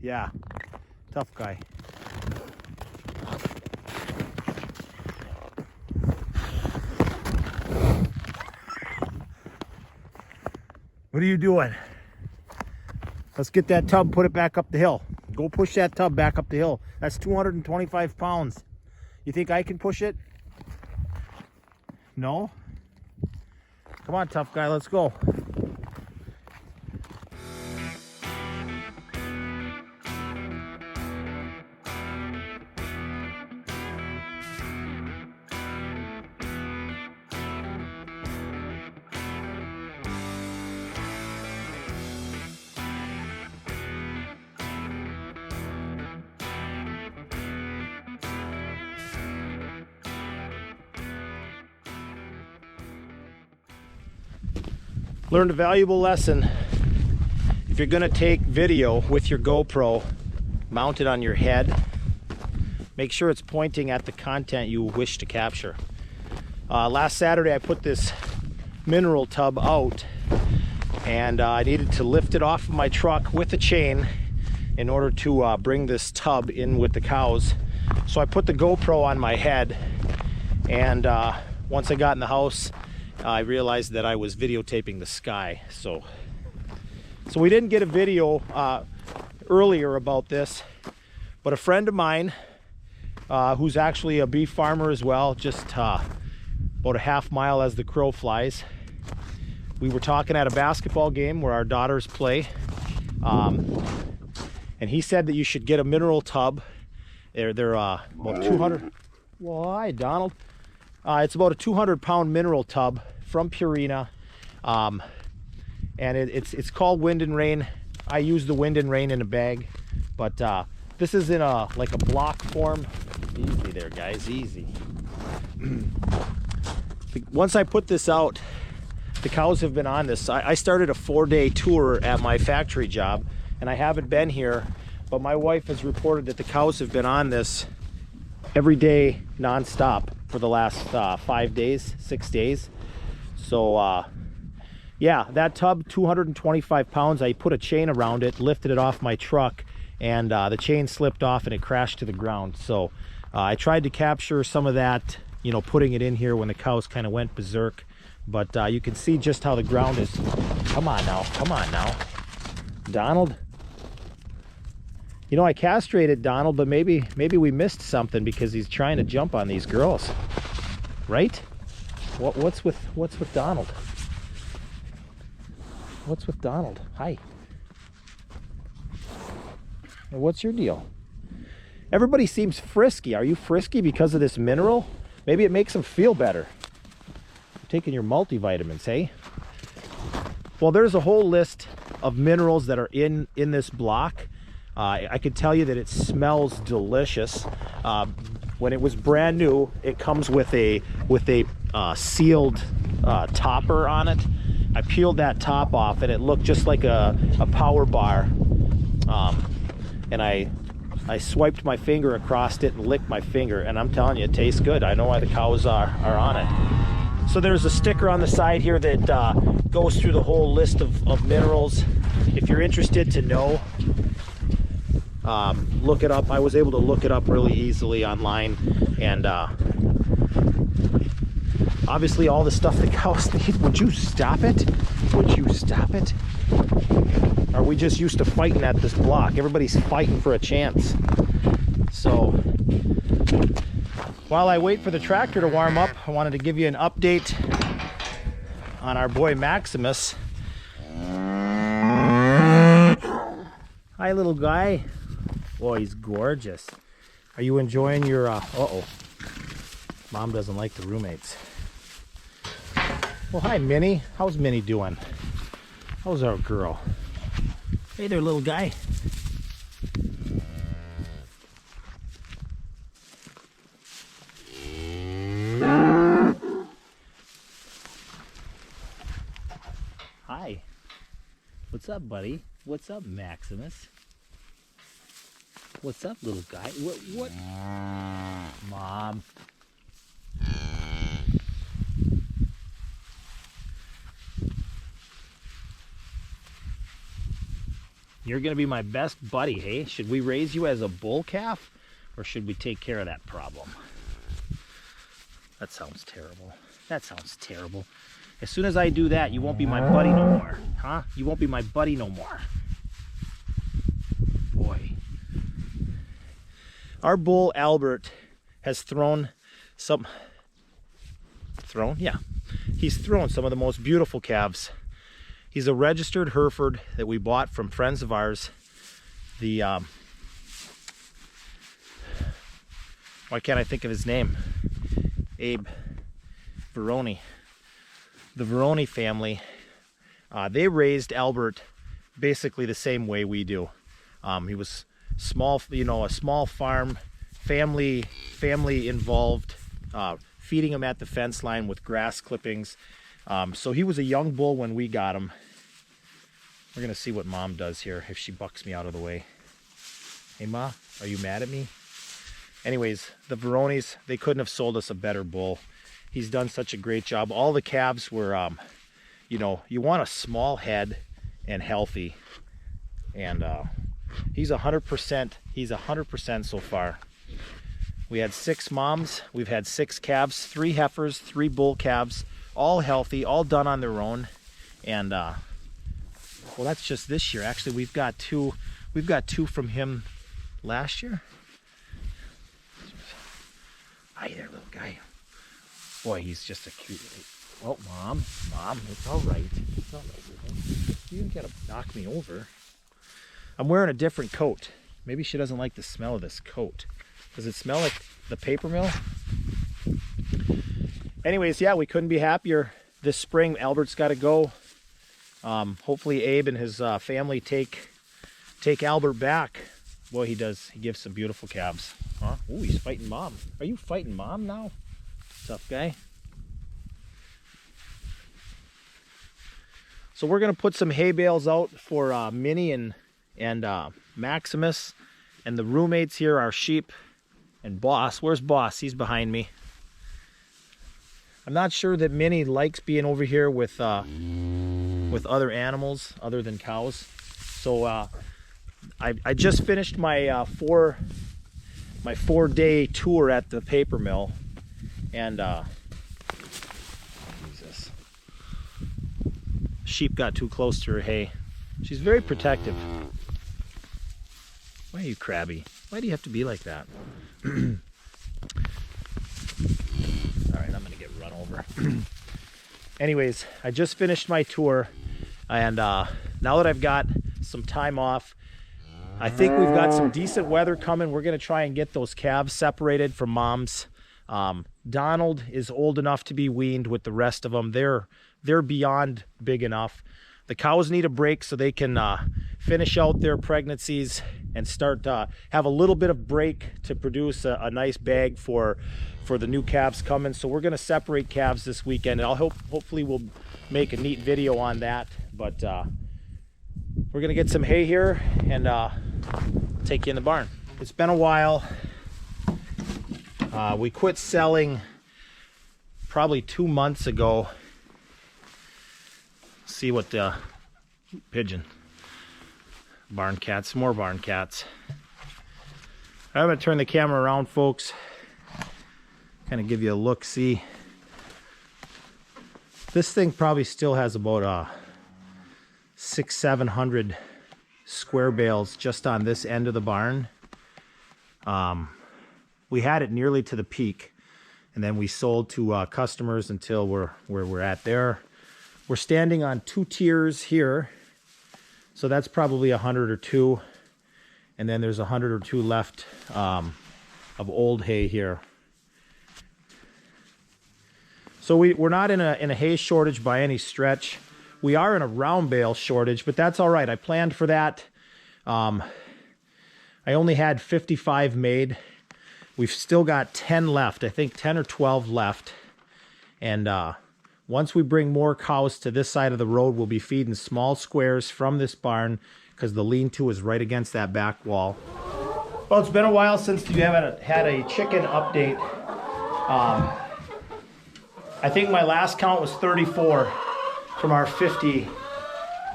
Yeah, tough guy. What are you doing? Let's get that tub, put it back up the hill. Go push that tub back up the hill. That's 225 pounds. You think I can push it? No? Come on, tough guy, let's go. Learned a valuable lesson. If you're gonna take video with your GoPro mounted on your head, make sure it's pointing at the content you wish to capture. Last Saturday I put this mineral tub out, and I needed to lift it off of my truck with a chain in order to bring this tub in with the cows. So I put the GoPro on my head, and once I got in the house, I realized that I was videotaping the sky. So we didn't get a video earlier about this, but a friend of mine who's actually a beef farmer as well, just about a half mile as the crow flies. We were talking at a basketball game where our daughters play, and he said that you should get a mineral tub. They're about 200. Well, hi, Donald. It's about a 200-pound mineral tub from Purina, and it's called Wind and Rain. I use the Wind and Rain in a bag, but this is in like a block form. Easy there, guys, easy. Once I put this out, the cows have been on this. I started a 4-day tour at my factory job, and I haven't been here, but my wife has reported that the cows have been on this every day non-stop for the last 5 days, 6 days. So yeah, that tub, 225 pounds. I put a chain around it, lifted it off my truck, and the chain slipped off and it crashed to the ground. So I tried to capture some of that, you know, putting it in here when the cows kind of went berserk, but you can see just how the ground is. Come on now, Donald. You know, I castrated Donald, but maybe we missed something because he's trying to jump on these girls, right? What's with Donald? What's with Donald? Hi. What's your deal? Everybody seems frisky. Are you frisky because of this mineral? Maybe it makes them feel better. You're taking your multivitamins, hey? Well, there's a whole list of minerals that are in this block. I can tell you that it smells delicious. When it was brand new, it comes with a sealed topper on it. I peeled that top off and it looked just like a power bar. And I swiped my finger across it and licked my finger, and I'm telling you, it tastes good. I know why the cows are on it. So there's a sticker on the side here that goes through the whole list of minerals. If you're interested to know, look it up. I was able to look it up really easily online, and obviously all the stuff the cows need. Would you stop it? Would you stop it? Are we just used to fighting at this block? Everybody's fighting for a chance. So while I wait for the tractor to warm up, I wanted to give you an update on our boy Maximus. Hi, little guy. Boy, he's gorgeous. Are you enjoying your uh-oh. Mom doesn't like the roommates. Well, hi, Minnie. How's Minnie doing? How's our girl? Hey there, little guy. Hi. What's up, buddy? What's up, Maximus? What's up, little guy? What? Mom. You're gonna be my best buddy, hey? Should we raise you as a bull calf, or should we take care of that problem? That sounds terrible. That sounds terrible. As soon as I do that, you won't be my buddy no more, huh? You won't be my buddy no more. Boy. Our bull, Albert, has thrown some... Yeah. He's thrown some of the most beautiful calves. He's a registered Hereford that we bought from friends of ours. The, why can't I think of his name? Abe Veroni. The Veroni family, they raised Albert basically the same way we do. He was small, you know, a small farm, family involved, feeding him at the fence line with grass clippings. So he was a young bull when we got him. We're gonna see what Mom does here, if she bucks me out of the way. Hey Ma, are you mad at me? Anyways, the Veronis, they couldn't have sold us a better bull. He's done such a great job. All the calves were, you know, you want a small head and healthy. And he's 100%, he's 100% so far. We had 6 moms, we've had 6 calves, 3 heifers, 3 bull calves, all healthy, all done on their own. And well, that's just this year. Actually, we've got two from him last year. Hi there, little guy. Boy, he's just a cute. Oh, Mom, it's all right. It's all right. You didn't gotta knock me over. I'm wearing a different coat. Maybe she doesn't like the smell of this coat. Does it smell like the paper mill? Anyways, yeah, we couldn't be happier. This spring, Albert's got to go. Hopefully, Abe and his family take Albert back. Boy, he does. He gives some beautiful calves. Huh? Ooh, he's fighting Mom. Are you fighting Mom now? Tough guy. So we're gonna put some hay bales out for Minnie and Maximus, and the roommates here are Sheep and Boss. Where's Boss? He's behind me. I'm not sure that Minnie likes being over here with other animals other than cows. So I just finished my 4-day tour at the paper mill, and Jesus, Sheep got too close to her hay. She's very protective. Why are you crabby? Why do you have to be like that? All right, I'm gonna get run over. Anyways, I just finished my tour, and now that I've got some time off, I think we've got some decent weather coming. We're gonna try and get those calves separated from Moms. Donald is old enough to be weaned with the rest of them. They're beyond big enough. The cows need a break so they can finish out their pregnancies and start have a little bit of break to produce a nice bag for the new calves coming. So we're gonna separate calves this weekend, and hopefully we'll make a neat video on that. But we're gonna get some hay here and take you in the barn. It's been a while. We quit selling probably 2 months ago. See what the pigeon, barn cats, more barn cats. I'm gonna turn the camera around, folks, kind of give you a look. See, this thing probably still has about 600-700 square bales just on this end of the barn. We had it nearly to the peak, and then we sold to customers until where we're at there. We're standing on 2 tiers here, so that's probably 100 or 2, and then there's 100 or 2 left of old hay here. So we're not in a hay shortage by any stretch. We are in a round bale shortage, but that's all right. I planned for that. I only had 55 made. We've still got 10 left. I think 10 or 12 left, and once we bring more cows to this side of the road, we'll be feeding small squares from this barn because the lean-to is right against that back wall. Well, it's been a while since you haven't had a chicken update. I think my last count was 34 from our 50,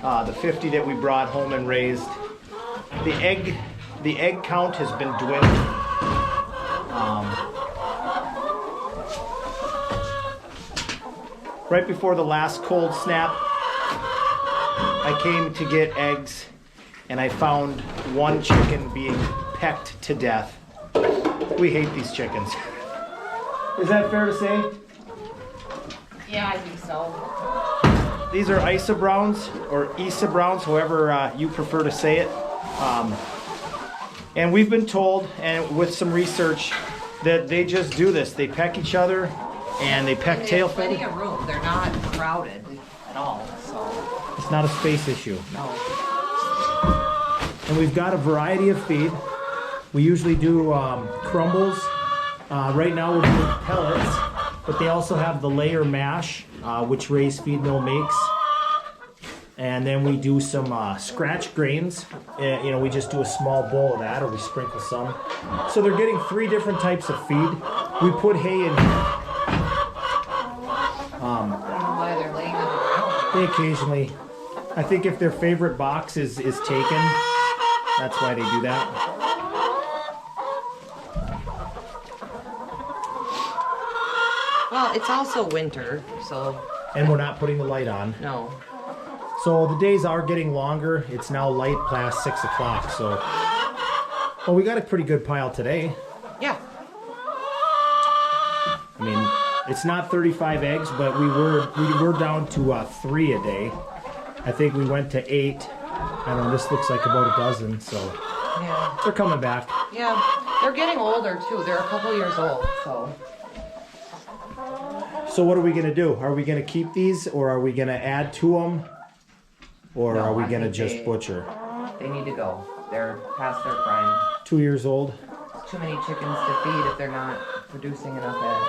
the 50 that we brought home and raised. the egg count has been dwindling. Right before the last cold snap, I came to get eggs, and I found one chicken being pecked to death. We hate these chickens. Is that fair to say? Yeah, I think so. These are Isa Browns, or Isa Browns, however you prefer to say it. And we've been told, and with some research, that they just do this. They peck each other, and they peck tail There's plenty of room. They're not crowded at all, so. It's not a space issue. No. And we've got a variety of feed. We usually do crumbles. Right now we're doing pellets, but they also have the layer mash, which Ray's Feed Mill makes. And then we do some scratch grains. You know, we just do a small bowl of that, or we sprinkle some. So they're getting 3 different types of feed. We put hay in here. I don't know why they're laying on the ground. They occasionally, I think if their favorite box is taken, that's why they do that. Well, it's also winter, so. And we're not putting the light on. No. So the days are getting longer. It's now light past 6 o'clock, so. Well, we got a pretty good pile today. Yeah. I mean, it's not 35 eggs, but we were down to 3 a day. I think we went to 8. I don't know, this looks like about a dozen, so. Yeah. They're coming back. Yeah. They're getting older too. They're a couple years old, so. So what are we gonna do? Are we gonna keep these, or are we gonna add to them? Or No, are we I gonna think just butcher? They need to go. They're past their prime. 2 years old? Too many chickens to feed if they're not producing enough eggs.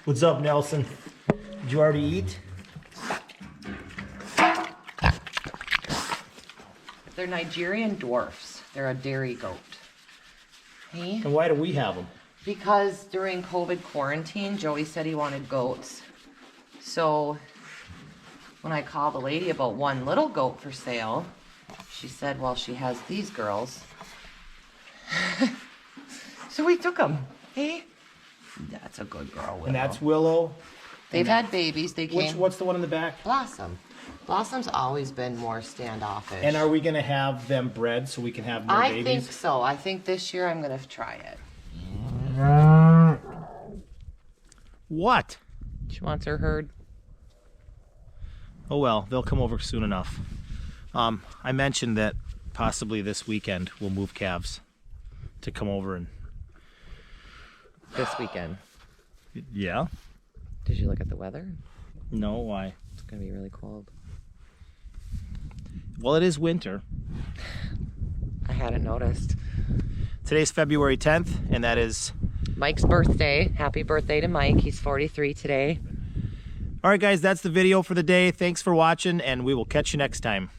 What's up, Nelson? Did you already eat? They're Nigerian dwarfs. They're a dairy goat. Hey? And why do we have them? Because during COVID quarantine, Joey said he wanted goats. So when I called the lady about one little goat for sale, she said, well, she has these girls. So we took them. Hey? That's a good girl, Willow. And that's Willow. They've had babies. They came. What's the one in the back? Blossom. Blossom's always been more standoffish. And are we gonna have them bred so we can have more babies? I think so. I think this year I'm gonna try it. What? She wants her herd. Oh well, they'll come over soon enough. I mentioned that possibly this weekend we'll move calves to come over and. This weekend. Yeah. Did you look at the weather? No, why? It's gonna be really cold. Well, it is winter. I hadn't noticed. Today's February 10th, and that is Mike's birthday. Happy birthday to Mike. He's 43 today. all right, guys. That's the video for the day. Thanks for watching, and we will catch you next time.